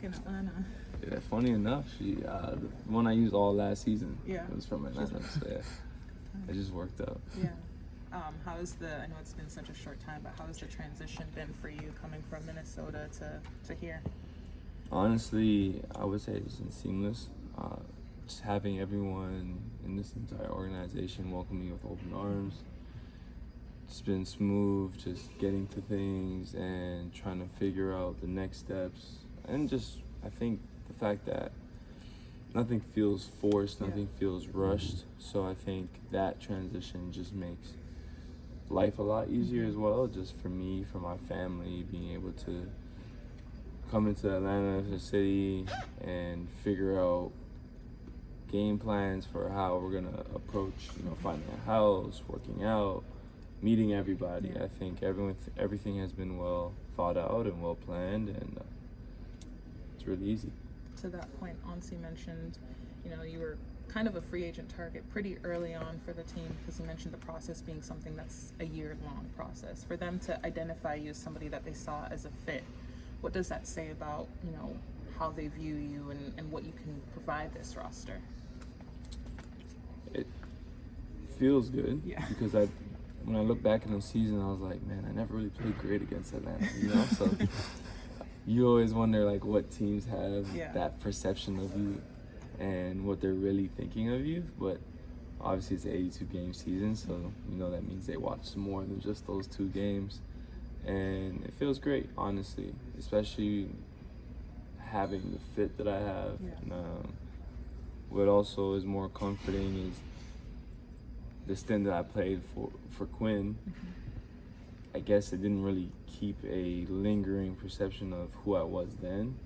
In Atlanta. Yeah, funny enough, the one I used all last season. Yeah. It was from Atlanta. So yeah, it just worked out. Yeah. I know it's been such a short time, but how has the transition been for you coming from Minnesota to here? Honestly, I would say it's been seamless. Just having everyone in this entire organization welcome me with open arms. It's been smooth, just getting to things and trying to figure out the next steps. And just, I think the fact that nothing feels forced, nothing feels rushed. So I think that transition just makes life a lot easier as well, just for me, for my family, being able to come into Atlanta, the city, and figure out game plans for how we're gonna approach, finding a house, working out, meeting everybody. I think everything has been well thought out and well planned, and it's really easy. To that point, Ansi mentioned, you were kind of a free agent target pretty early on for the team, because you mentioned the process being something that's a year-long process. For them to identify you as somebody that they saw as a fit, what does that say about, how they view you and what you can provide this roster? It feels good, Yeah. because when I look back in the season, I was like, man, I never really played great against Atlanta, So you always wonder, like, what teams have that perception of you and what they're really thinking of you. But obviously it's an 82-game season, so that means they watch more than just those 2 games. And it feels great, honestly, especially having the fit that I have. Yeah. And, what also is more comforting is the stint that I played for Quinn. I guess it didn't really keep a lingering perception of who I was then.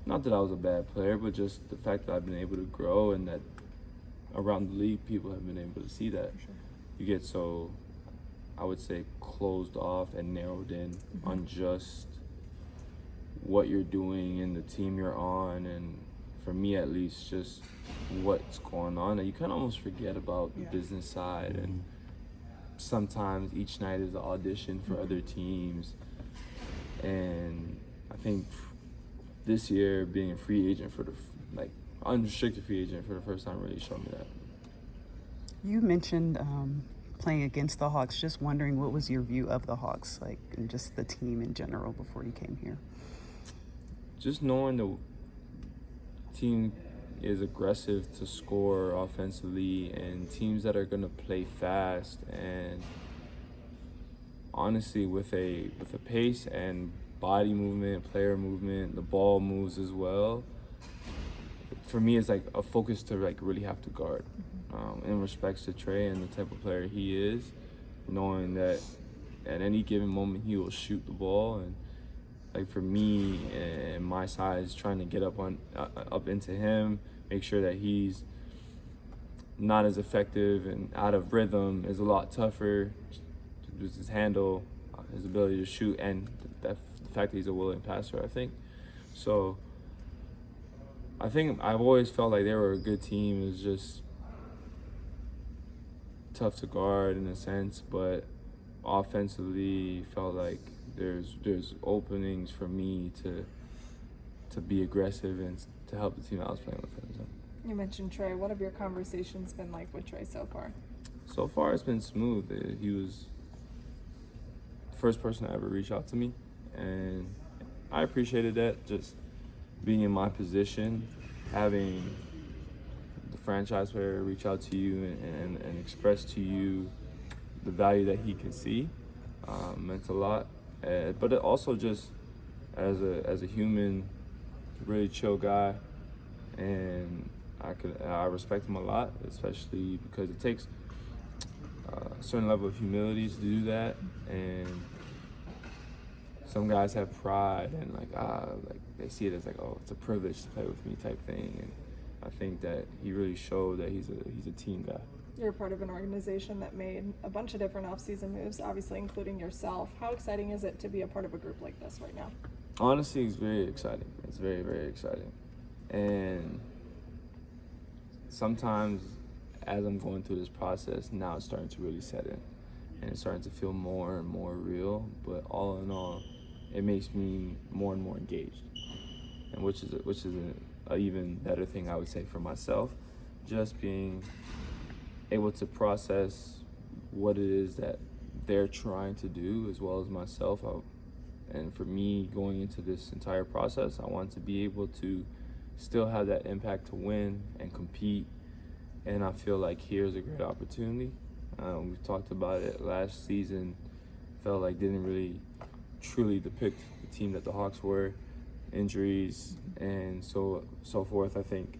Not that I was a bad player, but just the fact that I've been able to grow, and that around the league people have been able to see that. Sure. You get so, I would say, closed off and narrowed in on just what you're doing and the team you're on, and for me at least, just what's going on, that you kind of almost forget about the business side. And sometimes each night is an audition for other teams. And I think this year, being a free agent unrestricted free agent for the first time, really showed me that. You mentioned playing against the Hawks. Just wondering, what was your view of the Hawks, and just the team in general before you came here? Just knowing the team is aggressive to score offensively, and teams that are going to play fast, and honestly with a pace and body movement, player movement, the ball moves as well. For me, it's like a focus to really have to guard. In respects to Trey and the type of player he is, knowing that at any given moment he will shoot the ball, and for me and my size, trying to get up into him, make sure that he's not as effective and out of rhythm, is a lot tougher. Just his handle, his ability to shoot, and the fact that he's a willing passer, I think. So I think I've always felt like they were a good team. It was just tough to guard in a sense, but offensively felt like there's openings for me to be aggressive and to help the team I was playing with. So. You mentioned Trey. What have your conversations been like with Trey so far? So far, it's been smooth. He was the first person to ever reach out to me, and I appreciated that. Just being in my position, having the franchise player reach out to you and express to you the value that he can see meant a lot. But it also just as a human, really chill guy, and I respect him a lot, especially because it takes a certain level of humility to do that. And some guys have pride and they see it as it's a privilege to play with me type thing. And I think that he really showed that he's a team guy. You're part of an organization that made a bunch of different off-season moves, obviously including yourself. How exciting is it to be a part of a group like this right now? Honestly, it's very exciting. It's very, very exciting. And sometimes as I'm going through this process, now it's starting to really set in. And it's starting to feel more and more real. But all in all, it makes me more and more engaged. and which is a even better thing, I would say, for myself. Just being able to process what it is that they're trying to do, as well as myself. And for me, going into this entire process, I want to be able to still have that impact to win and compete. And I feel like here's a great opportunity. We've talked about it last season. Felt like didn't really truly depict the team that the Hawks were. Injuries and so forth. I think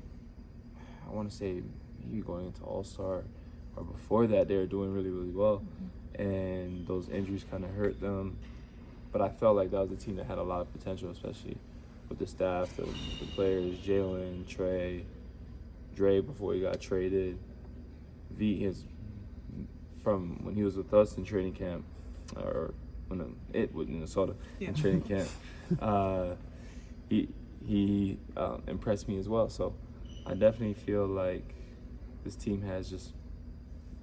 I want to say maybe going into All-Star or before that, they were doing really, really well. And those injuries kind of hurt them. But I felt like that was a team that had a lot of potential, especially with the staff, the players, Jalen, Trey, Dre before he got traded. From when he was with us in training camp, or with Minnesota in training camp, he impressed me as well. So I definitely feel like this team has just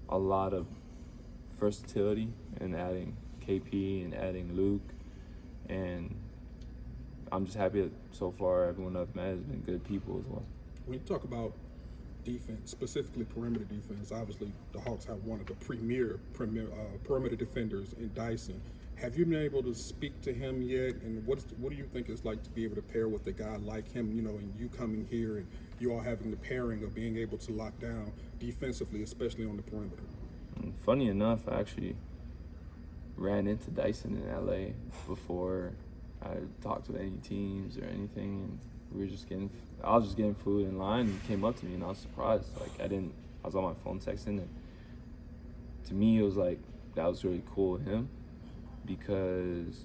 a lot of versatility in adding KP and adding Luke, and I'm just happy that so far everyone I've met has been good people as well. When you talk about defense, specifically perimeter defense, obviously the Hawks have one of the premier perimeter defenders in Dyson. Have you been able to speak to him yet? And what do you think it's like to be able to pair with a guy like him, and you coming here and you all having the pairing of being able to lock down defensively, especially on the perimeter? Funny enough, I actually ran into Dyson in LA before I talked to any teams or anything, and I was just getting food in line, and he came up to me, and I was surprised. I was on my phone texting, and to me it was like that was really cool of him, because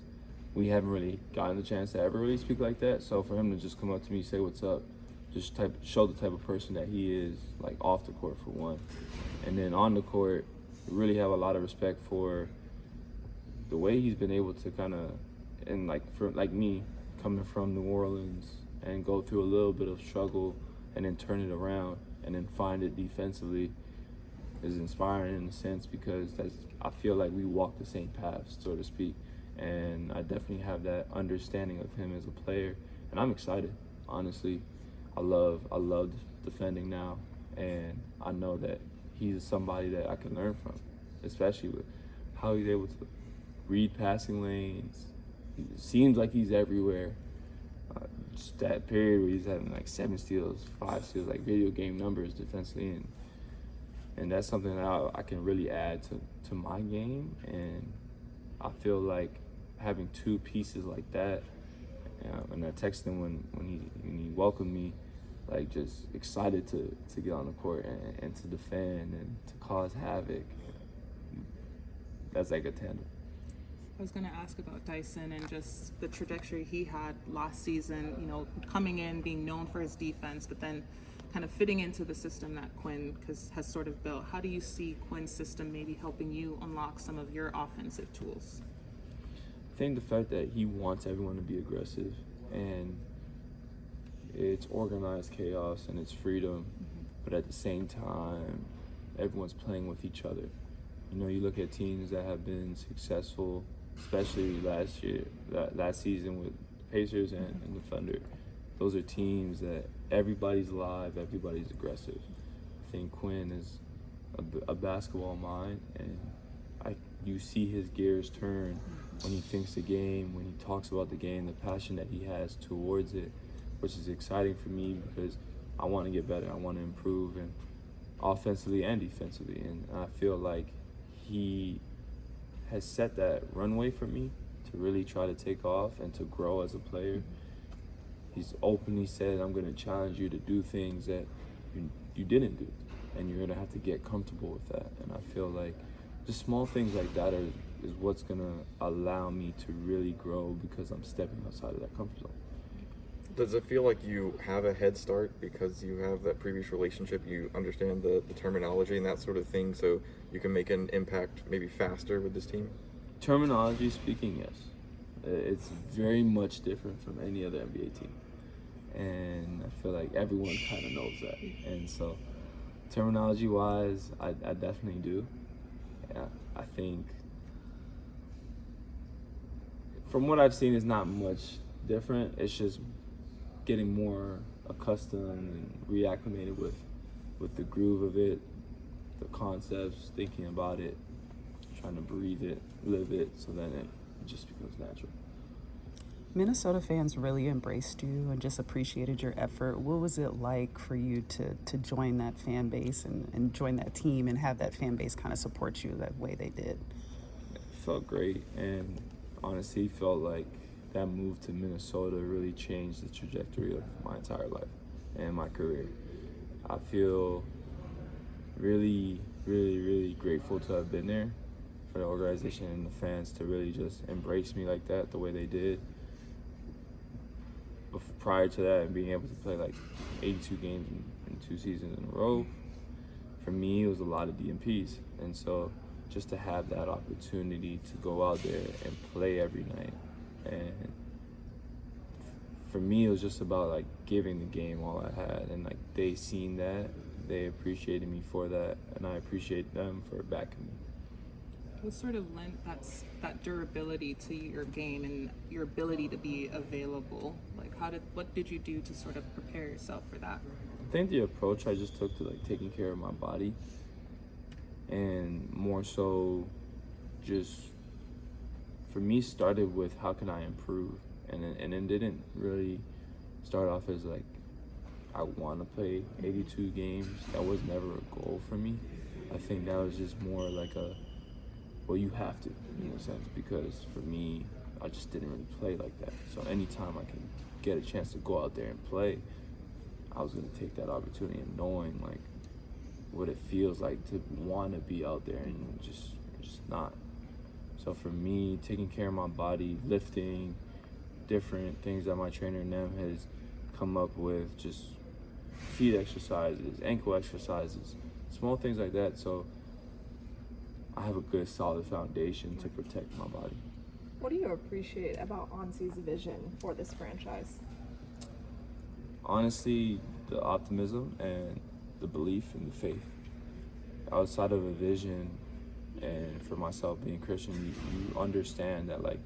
we haven't really gotten the chance to ever really speak like that. So for him to just come up to me, say what's up, just show the type of person that he is, like off the court for one, and then on the court, really have a lot of respect for the way he's been able to kind of, and for me, coming from New Orleans and go through a little bit of struggle and then turn it around and then find it defensively is inspiring in a sense, because I feel like we walk the same paths, so to speak, and I definitely have that understanding of him as a player, and I'm excited, honestly. I love defending now, and I know that he's somebody that I can learn from, especially with how he's able to read passing lanes. It seems like he's everywhere. Just that period where he's having 7 steals, 5 steals, video game numbers defensively, and that's something that I can really add to my game. And I feel like having 2 pieces like that, and I texted him when he welcomed me, just excited to get on the court and to defend and to cause havoc. That's like a tandem. I was going to ask about Dyson and just the trajectory he had last season, coming in, being known for his defense, but then kind of fitting into the system that Quinn has sort of built. How do you see Quinn's system maybe helping you unlock some of your offensive tools? I think the fact that he wants everyone to be aggressive, and it's organized chaos and it's freedom, but at the same time, everyone's playing with each other. You look at teams that have been successful, especially last season with Pacers and the Thunder. Those are teams that everybody's live, everybody's aggressive. I think Quinn is a basketball mind, and you see his gears turn when he thinks the game, when he talks about the game, the passion that he has towards it, which is exciting for me because I want to get better, I want to improve, and offensively and defensively. And I feel like he has set that runway for me to really try to take off and to grow as a player. He's openly said, I'm going to challenge you to do things that you didn't do, and you're going to have to get comfortable with that. And I feel like just small things like that is what's going to allow me to really grow, because I'm stepping outside of that comfort zone. Does it feel like you have a head start because you have that previous relationship, you understand the terminology and that sort of thing, so you can make an impact maybe faster with this team? Terminology speaking, yes. It's very much different from any other NBA team. And I feel like everyone kind of knows that. And so terminology-wise, I definitely do. Yeah, I think from what I've seen, it's not much different. It's just getting more accustomed and reacclimated with the groove of it, the concepts, thinking about it, trying to breathe it, live it, so then it just becomes natural. Minnesota fans really embraced you and just appreciated your effort. What was it like for you to join that fan base and join that team and have that fan base kind of support you that way they did? It felt great, and honestly felt like that move to Minnesota really changed the trajectory of my entire life and my career. I feel really, really, really grateful to have been there, for the organization and the fans to really just embrace me like that, the way they did. Prior to that, and being able to play like 82 games in 2 seasons in a row, for me, it was a lot of DNPs. And so just to have that opportunity to go out there and play every night. And for me, it was just about like giving the game all I had. And like they seen that, they appreciated me for that, and I appreciate them for backing me. What sort of lent that durability to your game and your ability to be available? Like, what did you do to sort of prepare yourself for that? I think the approach I just took to like taking care of my body, and more so, just for me, started with how can I improve, and it didn't really start off as like I want to play 82 games. That was never a goal for me. I think that was just more like well, you have to, in a sense, because for me, I just didn't really play like that. So anytime I can get a chance to go out there and play, I was going to take that opportunity, and knowing like what it feels like to want to be out there and just not. So for me, taking care of my body, lifting, different things that my trainer and them has come up with, just feet exercises, ankle exercises, small things like that. So I have a good solid foundation to protect my body. What do you appreciate about Onsi's vision for this franchise? Honestly, the optimism and the belief and the faith. Outside of a vision, and for myself being Christian, you understand that like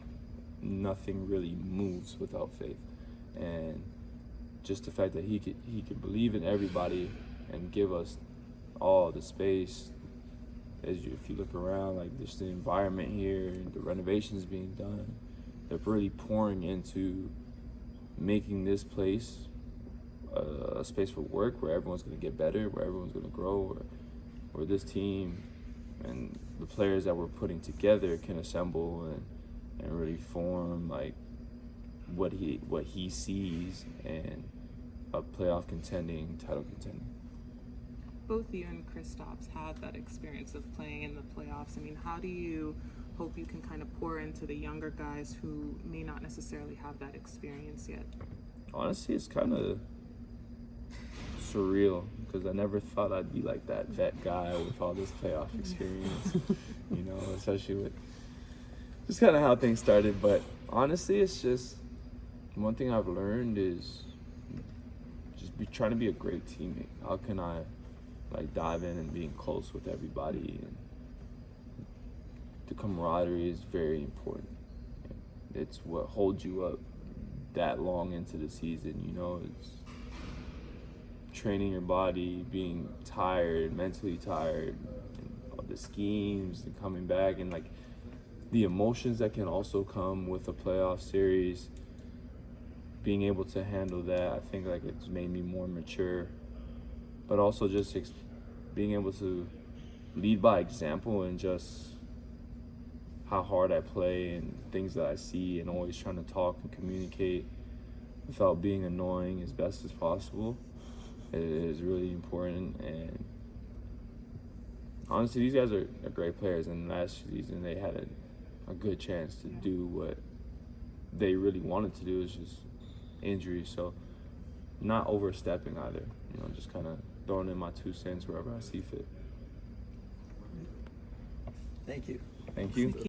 nothing really moves without faith. And just the fact that he could believe in everybody and give us all the space. If you look around, like just the environment here, the renovations being done, they're really pouring into making this place a space for work where everyone's going to get better, where everyone's going to grow, where this team and the players that we're putting together can assemble and really form like what he sees and a playoff contending, title contending. Both you and Kristaps had that experience of playing in the playoffs. I mean, how do you hope you can kind of pour into the younger guys who may not necessarily have that experience yet? Honestly, it's kind of surreal because I never thought I'd be like that vet guy with all this playoff experience, especially with just kind of how things started. But honestly, it's just one thing I've learned is just trying to be a great teammate. How can I like dive in and being close with everybody, and the camaraderie is very important. It's what holds you up that long into the season, it's training your body, being tired, mentally tired, and all the schemes and coming back, and like the emotions that can also come with a playoff series. Being able to handle that, I think like it's made me more mature, but also just being able to lead by example and just how hard I play and things that I see, and always trying to talk and communicate without being annoying as best as possible is really important. And honestly, these guys are great players, and last season they had a good chance to do what they really wanted to do. Is just injuries, so not overstepping either, just kind of throwing in my 2 cents wherever I see fit. Thank you. Thank you.